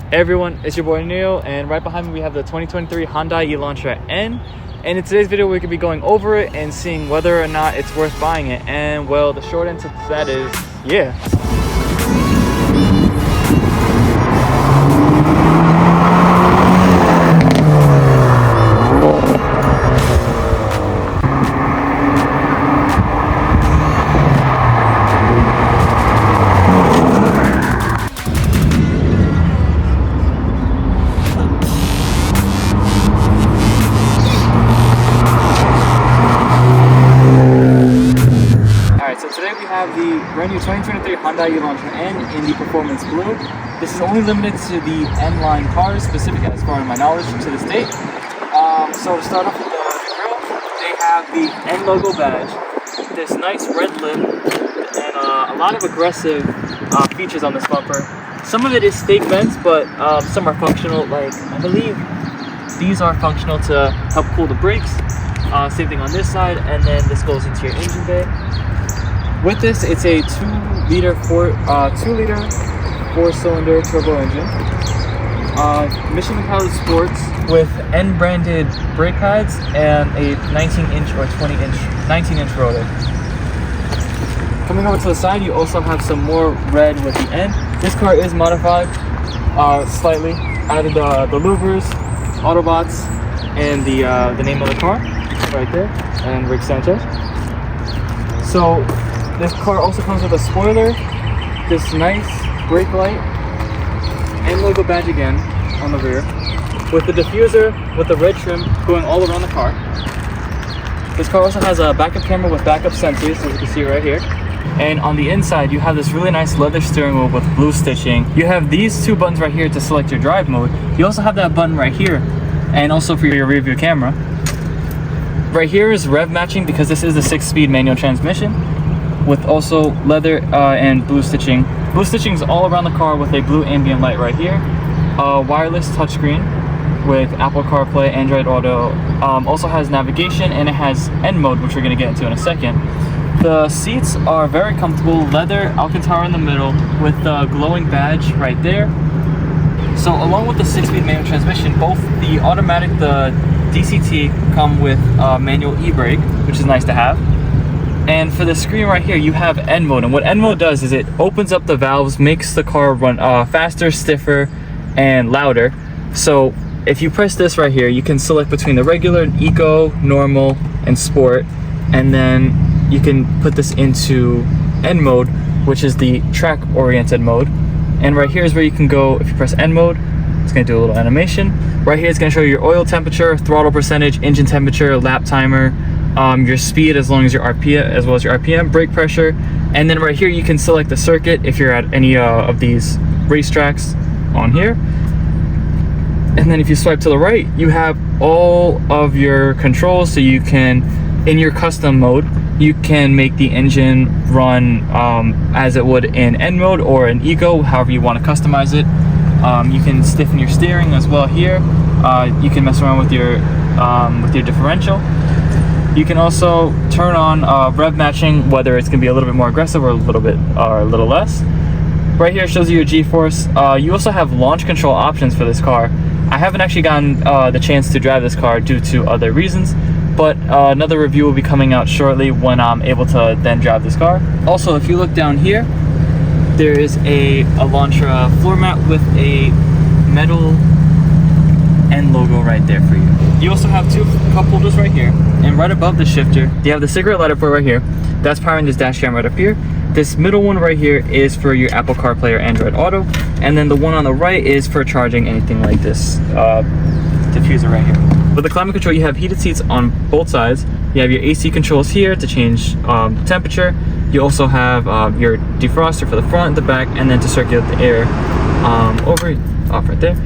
Hey everyone, it's your boy Neil, and right behind me we have the 2023 Hyundai Elantra N. And in today's video we could be going over it and seeing whether or not it's worth buying it. And well, the short answer to that is yeah. Have the brand new 2023 Hyundai Elantra N in the Performance Blue. This is only limited to the N-line cars, specific as far as my knowledge to this date. So to start off with the grill, they have the N logo badge, this nice red lip, and a lot of aggressive features on this bumper. Some of it is stake vents, but some are functional. Like I believe these are functional to help cool the brakes. Same thing on this side, and then this goes into your engine bay. With this, it's a 2-liter 4-cylinder turbo engine. Michelin-powered sports with N-branded brake pads and a 19-inch or 19-inch rotor. Coming over to the side, you also have some more red with the N. This car is modified slightly. Added the louvers, Autobots, and the name of the car right there, and Rick Sanchez. So this car also comes with a spoiler, this nice brake light, and logo badge again on the rear, with the diffuser with the red trim going all around the car. This car also has a backup camera with backup sensors, as you can see right here. And on the inside, you have this really nice leather steering wheel with blue stitching. You have these two buttons right here to select your drive mode. You also have that button right here, and also for your rear view camera. Right here is rev matching because this is a 6-speed manual transmission, with also leather and blue stitching. Blue stitching is all around the car with a blue ambient light right here. Wireless touchscreen with Apple CarPlay, Android Auto. Also has navigation, and it has N mode, which we're going to get into in a second. The seats are very comfortable, leather Alcantara in the middle with the glowing badge right there. So along with the 6-speed manual transmission, both the automatic, the DCT come with manual e-brake, which is nice to have. And for the screen right here, you have N mode. And what N mode does is it opens up the valves, makes the car run faster, stiffer, and louder. So if you press this right here, you can select between the regular, eco, normal, and sport. And then you can put this into N mode, which is the track-oriented mode. And right here is where you can go. If you press N mode, it's going to do a little animation. Right here, it's going to show you your oil temperature, throttle percentage, engine temperature, lap timer, your speed as well as your RPM, brake pressure. And then right here you can select the circuit if you're at any of these racetracks on here. And then if you swipe to the right, you have all of your controls. So you can, in your custom mode, you can make the engine run as it would in N mode or in Eco, however you want to customize it. You can stiffen your steering as well here. You can mess around with your differential. You can also turn on rev matching, whether it's going to be a little bit more aggressive or a little less. Right here it shows you your G-force. You also have launch control options for this car. I haven't actually gotten the chance to drive this car due to other reasons, but another review will be coming out shortly when I'm able to then drive this car. Also, if you look down here, there is a Elantra floor mat with a metal N logo right there for you. You also have two cup holders right here, and right above the shifter, you have the cigarette lighter port right here. That's powering this dash cam right up here. This middle one right here is for your Apple CarPlay or Android Auto, and then the one on the right is for charging anything like this diffuser right here. With the climate control, you have heated seats on both sides. You have your AC controls here to change temperature. You also have your defroster for the front, the back, and then to circulate the air off right there.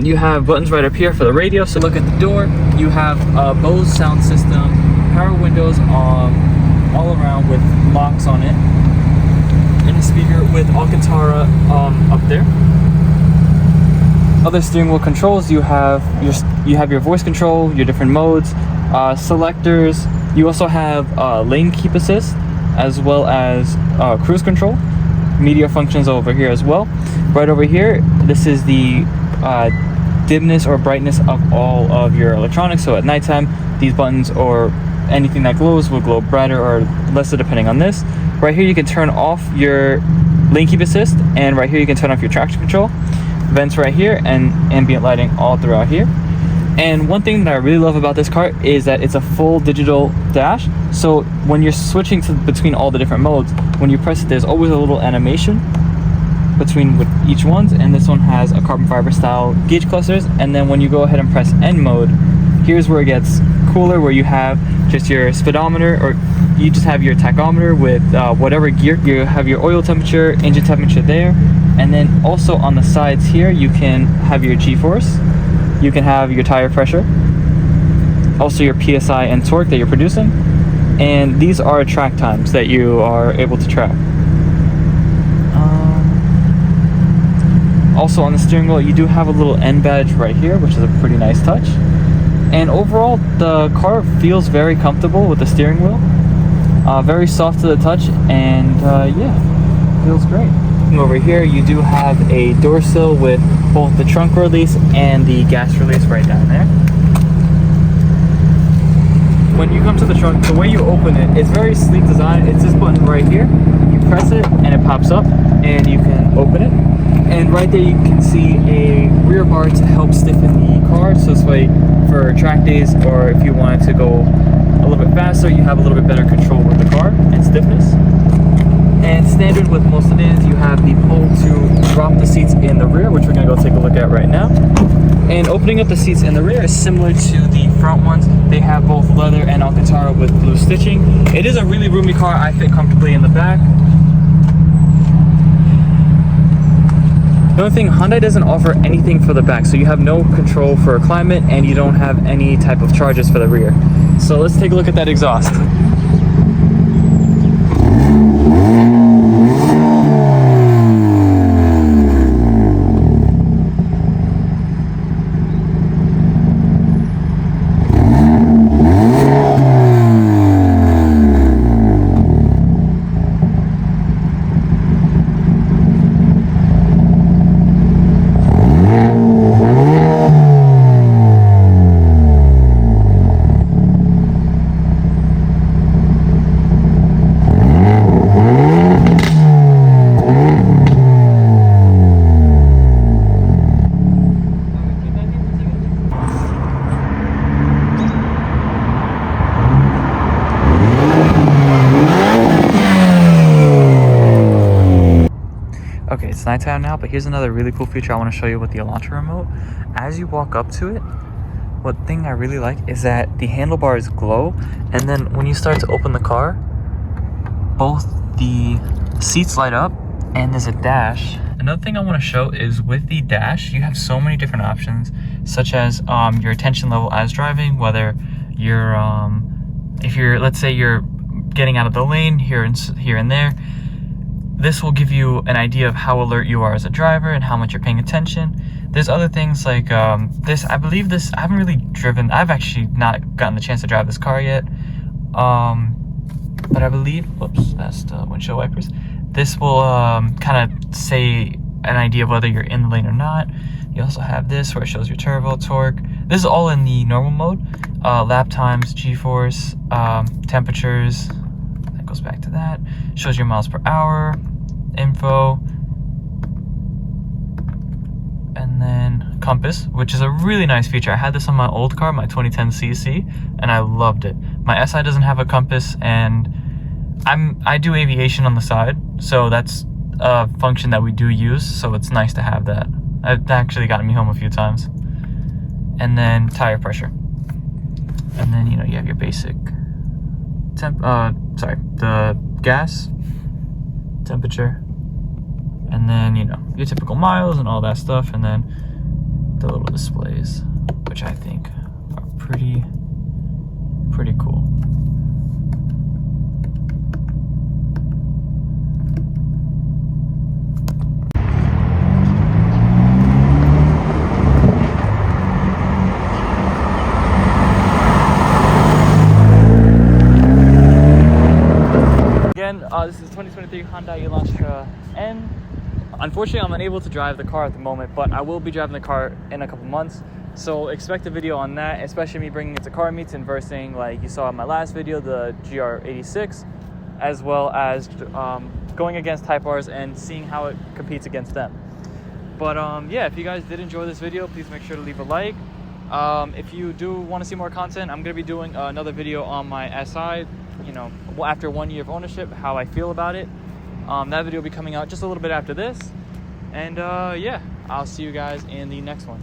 You have buttons right up here for the radio. So look at the door. You have a Bose sound system, power windows all around with locks on it, and a speaker with Alcantara up there. Other steering wheel controls, you have your voice control, your different modes, selectors. You also have lane keep assist, as well as cruise control. media functions over here as well. Right over here, this is the dimness or brightness of all of your electronics. So at nighttime, these buttons or anything that glows will glow brighter or lesser depending on this. Right here you can turn off your lane keep assist, and right here you can turn off your traction control. Vents right here, and ambient lighting all throughout here. And one thing that I really love about this car is that it's a full digital dash. So when you're switching between all the different modes, when you press it, there's always a little animation between with each ones, and this one has a carbon fiber style gauge clusters. And then when you go ahead and press N mode, here's where it gets cooler, where you have just your speedometer, or you just have your tachometer with whatever gear. You have your oil temperature, engine temperature there, and then also on the sides here you can have your G-force, you can have your tire pressure, also your PSI and torque that you're producing, and these are track times that you are able to track. Also on the steering wheel, you do have a little N badge right here, which is a pretty nice touch. And overall, the car feels very comfortable with the steering wheel. Very soft to the touch, and yeah, feels great. Over here, you do have a door sill with both the trunk release and the gas release right down there. When you come to the trunk, the way you open it, it's very sleek design. It's this button right here. You press it and it pops up, and you can open it. And right there you can see a rear bar to help stiffen the car, so this way for track days, or if you wanted to go a little bit faster, you have a little bit better control with the car and stiffness. And standard with most sedans, you have the pull to drop the seats in the rear, which we're going to go take a look at right now. And opening up the seats in the rear is similar to the front ones. They have both leather and Alcantara with blue stitching. It is a really roomy car. I fit comfortably in the back. The only thing, Hyundai doesn't offer anything for the back, so you have no control for climate, and you don't have any type of charges for the rear. So let's take a look at that exhaust. Okay, it's nighttime now, but here's another really cool feature I want to show you with the Elantra remote. As you walk up to it, what thing I really like is that the handlebars glow, and then when you start to open the car, both the seats light up and there's a dash. Another thing I want to show is with the dash, you have so many different options, such as your attention level as driving, whether you're, if you're, let's say you're getting out of the lane here and there. This will give you an idea of how alert you are as a driver and how much you're paying attention. There's other things like this. I believe this, I haven't really driven, I've actually not gotten the chance to drive this car yet. But I believe, whoops, that's the windshield wipers. This will kind of say an idea of whether you're in the lane or not. You also have this where it shows your turbo, torque. This is all in the normal mode. Lap times, G-force, temperatures. That goes back to that. Shows your miles per hour, info, and then compass, which is a really nice feature. I had this on my old car, my 2010 CC, and I loved it. My SI doesn't have a compass, and I do aviation on the side, so that's a function that we do use, so it's nice to have that. It's actually gotten me home a few times. And then tire pressure. And then, you know, you have your basic the gas, temperature, and then, you know, your typical miles and all that stuff, and then the little displays, which I think are pretty cool. This is 2023 Hyundai Elantra And unfortunately, I'm unable to drive the car at the moment, but I will be driving the car in a couple months. So expect a video on that, especially me bringing it to car meets and versing, like you saw in my last video, the GR86, as well as going against Type Rs and seeing how it competes against them. But yeah, if you guys did enjoy this video, please make sure to leave a like. If you do want to see more content, I'm going to be doing another video on my SI, you know, after 1 year of ownership, how I feel about it. That video will be coming out just a little bit after this. And yeah, I'll see you guys in the next one.